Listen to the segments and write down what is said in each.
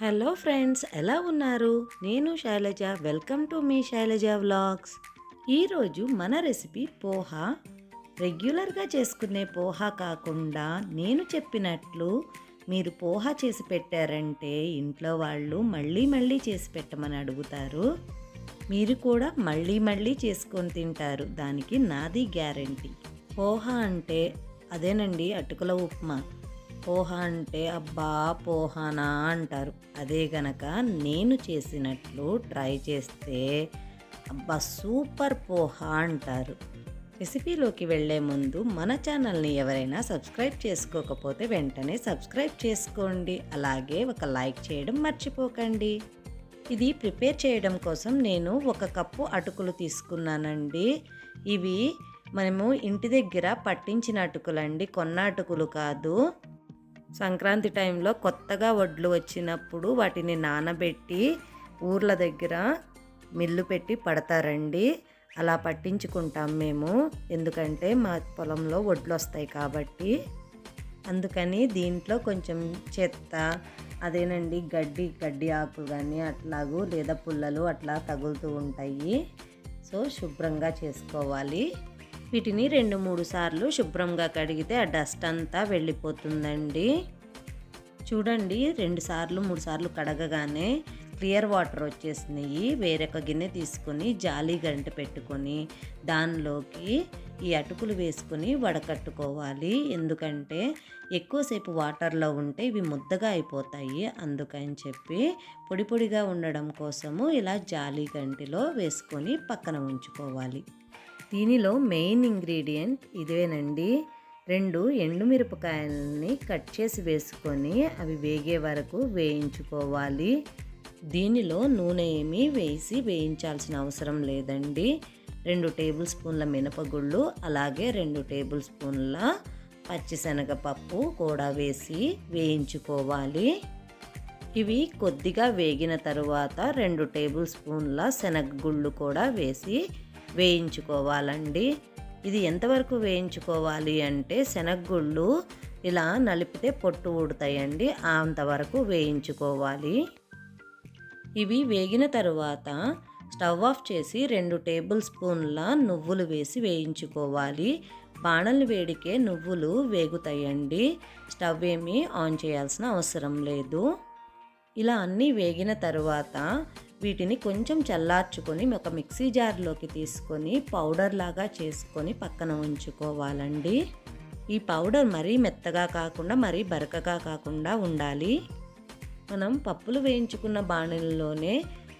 Hello friends, ఎలా ఉన్నారు? నేను శైలజ. వెల్కమ్ టు మీ శైలజ వ్లాగ్స్. ఈరోజు మన రెసిపీ పోహా. రెగ్యులర్గా చేసుకునే పోహా కాకుండా నేను చెప్పినట్లు మీరు పోహా చేసి పెట్టారంటే ఇంట్లో వాళ్ళు మళ్ళీ మళ్ళీ చేసి పెట్టమని అడుగుతారు. మీరు కూడా మళ్ళీ మళ్ళీ చేసుకొని తింటారు. దానికి నాది గ్యారంటీ. పోహా అంటే అదేనండి, అటుకుల ఉప్మా. పోహా అంటే అబ్బా పోహానా అంటారు. అదే గనక నేను చేసినట్లు ట్రై చేస్తే అబ్బా సూపర్ పోహా అంటారు. రెసిపీలోకి వెళ్ళే ముందు మన ఛానల్ని ఎవరైనా సబ్స్క్రైబ్ చేసుకోకపోతే వెంటనే సబ్స్క్రైబ్ చేసుకోండి. అలాగే ఒక లైక్ చేయడం మర్చిపోకండి. ఇది ప్రిపేర్ చేయడం కోసం నేను 1 కప్పు అటుకులు తీసుకున్నానండి. ఇవి మనము ఇంటి దగ్గర పట్టించిన అటుకులండి, కొన్న అటుకులు కాదు. సంక్రాంతి టైంలో కొత్తగా వడ్లు వచ్చినప్పుడు వాటిని నానబెట్టి ఊర్ల దగ్గర మిల్లు పెట్టి పడతారండి. అలా పట్టించుకుంటాం మేము, ఎందుకంటే మా పొలంలో వడ్లు వస్తాయి కాబట్టి. అందుకని దీంట్లో కొంచెం చెత్త, అదేనండి గడ్డి ఆకులు కానీ అట్లాగూ లేదా పుల్లలు అట్లా తగులుతూ ఉంటాయి. సో శుభ్రంగా చేసుకోవాలి. వీటిని 2-3 సార్లు శుభ్రంగా కడిగితే ఆ డస్ట్ అంతా వెళ్ళిపోతుందండి. చూడండి, 2 సార్లు 3 సార్లు కడగగానే క్లియర్ వాటర్ వచ్చేసినాయి. వేరొక గిన్నె తీసుకొని జాలి గంట పెట్టుకొని దానిలోకి ఈ అటుకులు వేసుకొని వడకట్టుకోవాలి. ఎందుకంటే ఎక్కువసేపు వాటర్లో ఉంటే ఇవి ముద్దగా అయిపోతాయి. అందుకని చెప్పి పొడి పొడిగా ఉండడం కోసము ఇలా జాలి గంటిలో వేసుకొని పక్కన ఉంచుకోవాలి. దీనిలో మెయిన్ ఇంగ్రీడియంట్ ఇదేనండి. 2 ఎండుమిరపకాయలని కట్ చేసి వేసుకొని అవి వేగే వరకు వేయించుకోవాలి. దీనిలో నూనె ఏమీ వేయించాల్సిన అవసరం లేదండి. 2 టేబుల్ స్పూన్ల మినపగుళ్ళు, అలాగే 2 టేబుల్ స్పూన్ల పచ్చిశనగపప్పు కూడా వేసి వేయించుకోవాలి. ఇవి కొద్దిగా వేగిన తరువాత 2 టేబుల్ స్పూన్ల శనగగుళ్ళు కూడా వేసి వేయించుకోవాలండి. ఇది ఎంతవరకు వేయించుకోవాలి అంటే శనగగుళ్ళు ఇలా నలిపితే పొట్టు ఊడుతాయండి, అంతవరకు వేయించుకోవాలి. ఇవి వేగిన తరువాత స్టవ్ ఆఫ్ చేసి 2 టేబుల్ స్పూన్ల నువ్వులు వేసి వేయించుకోవాలి. బాణలి వేడికే నువ్వులు వేగుతాయండి, స్టవ్ ఏమీ ఆన్ చేయాల్సిన అవసరం లేదు. ఇలా అన్నీ వేగిన తరువాత వీటిని కొంచెం చల్లార్చుకొని ఒక మిక్సీ జార్లోకి తీసుకొని పౌడర్ లాగా చేసుకొని పక్కన ఉంచుకోవాలండి. ఈ పౌడర్ మరీ మెత్తగా కాకుండా మరీ బరకగా కాకుండా ఉండాలి. మనం పప్పులు వేయించుకున్న బాణలిలోనే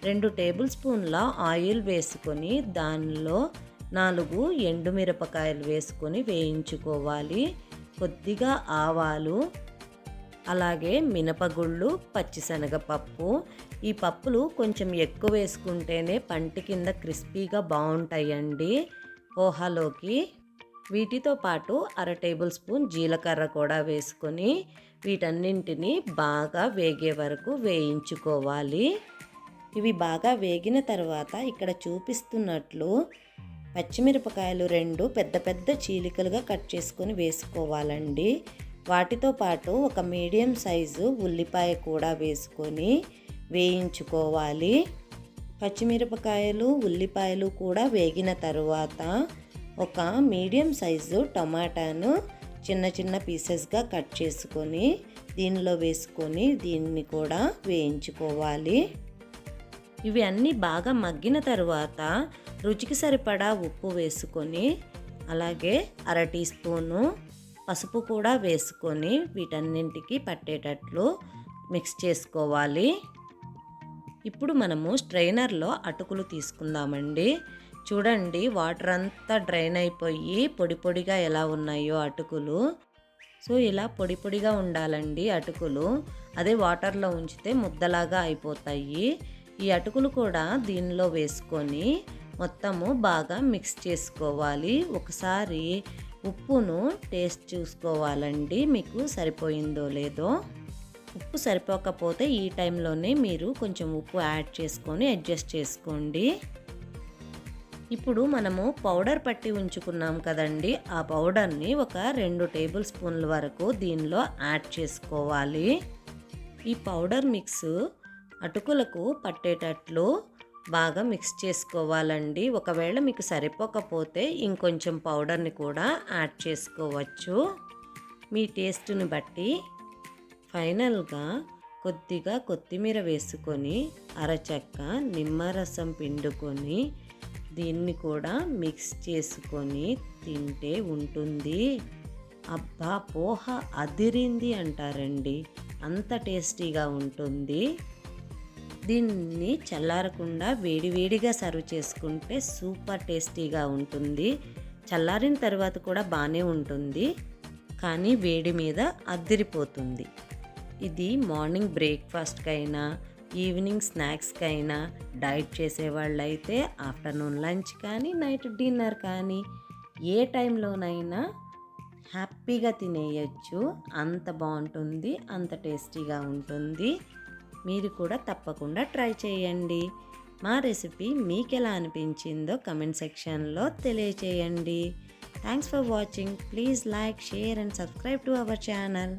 2 టేబుల్ స్పూన్ల ఆయిల్ వేసుకొని దానిలో 4 ఎండుమిరపకాయలు వేసుకొని వేయించుకోవాలి. కొద్దిగా ఆవాలు, అలాగే మినపగుళ్ళు, పచ్చిశనగపప్పు. ఈ పప్పులు కొంచెం ఎక్కువ వేసుకుంటేనే పంటి కింద క్రిస్పీగా బాగుంటాయండి పోహాలోకి. వీటితో పాటు 1/2 టేబుల్ స్పూన్ జీలకర్ర కూడా వేసుకొని వీటన్నింటినీ బాగా వేగే వరకు వేయించుకోవాలి. ఇవి బాగా వేగిన తర్వాత ఇక్కడ చూపిస్తున్నట్లు పచ్చిమిరపకాయలు 2 పెద్ద పెద్ద చీలికలుగా కట్ చేసుకొని వేసుకోవాలండి. వాటితో పాటు ఒక మీడియం సైజు ఉల్లిపాయ కూడా వేసుకొని వేయించుకోవాలి. పచ్చిమిరపకాయలు, ఉల్లిపాయలు కూడా వేగిన తరువాత ఒక మీడియం సైజు టమాటాను చిన్న చిన్న పీసెస్గా కట్ చేసుకొని దీనిలో వేసుకొని దీన్ని కూడా వేయించుకోవాలి. ఇవి అన్నీ బాగా మగ్గిన తరువాత రుచికి సరిపడా ఉప్పు వేసుకొని అలాగే 1/2 టీ స్పూను పసుపు కూడా వేసుకొని వీటన్నింటికి పట్టేటట్లు మిక్స్ చేసుకోవాలి. ఇప్పుడు మనము స్ట్రైనర్లో అటుకులు తీసుకుందామండి. చూడండి, వాటర్ అంతా డ్రైన్ అయిపోయి పొడి పొడిగా ఎలా ఉన్నాయో అటుకులు. సో ఇలా పొడి పొడిగా ఉండాలండి అటుకులు. అదే వాటర్లో ఉంచితే ముద్దలాగా అయిపోతాయి. ఈ అటుకులు కూడా దీనిలో వేసుకొని మొత్తము బాగా మిక్స్ చేసుకోవాలి. ఒకసారి ఉప్పును టేస్ట్ చూసుకోవాలండి, మీకు సరిపోయిందో లేదో. ఉప్పు సరిపోకపోతే ఈ టైంలోనే మీరు కొంచెం ఉప్పు యాడ్ చేసుకొని అడ్జస్ట్ చేసుకోండి. ఇప్పుడు మనము పౌడర్ పట్టి ఉంచుకున్నాం కదండి, ఆ పౌడర్ని ఒక 2 టేబుల్ స్పూన్ల వరకు దీనిలో యాడ్ చేసుకోవాలి. ఈ పౌడర్ మిక్స్ అటుకులకు పట్టేటట్లు బాగా మిక్స్ చేసుకోవాలండి. ఒకవేళ మీకు సరిపోకపోతే ఇంకొంచెం పౌడర్ని కూడా యాడ్ చేసుకోవచ్చు మీ టేస్ట్ని బట్టి. ఫైనల్గా కొద్దిగా కొత్తిమీర వేసుకొని అరచక్క నిమ్మరసం పిండుకొని దీన్ని కూడా మిక్స్ చేసుకొని తింటే ఉంటుంది. అబ్బా, పోహ అదిరింది అంటారండి, అంత టేస్టీగా ఉంటుంది. దీన్ని చల్లారకుండా వేడివేడిగా సర్వ్ చేసుకుంటే సూపర్ టేస్టీగా ఉంటుంది. చల్లారిన తర్వాత కూడా బాగానే ఉంటుంది, కానీ వేడి మీద అద్దిరిపోతుంది. ఇది మార్నింగ్ బ్రేక్ఫాస్ట్కైనా, ఈవినింగ్ స్నాక్స్కైనా, డైట్ చేసేవాళ్ళైతే ఆఫ్టర్నూన్ లంచ్ కానీ, నైట్ డిన్నర్ కానీ ఏ టైంలోనైనా హ్యాపీగా తినేయచ్చు. అంత బాగుంటుంది, అంత టేస్టీగా ఉంటుంది. మీరు కూడా తప్పకుండా ట్రై చేయండి. మా రెసిపీ మీకు ఎలా అనిపించిందో కమెంట్ సెక్షన్లో తెలియచేయండి. Thanks for watching. Please like, share and subscribe to our channel.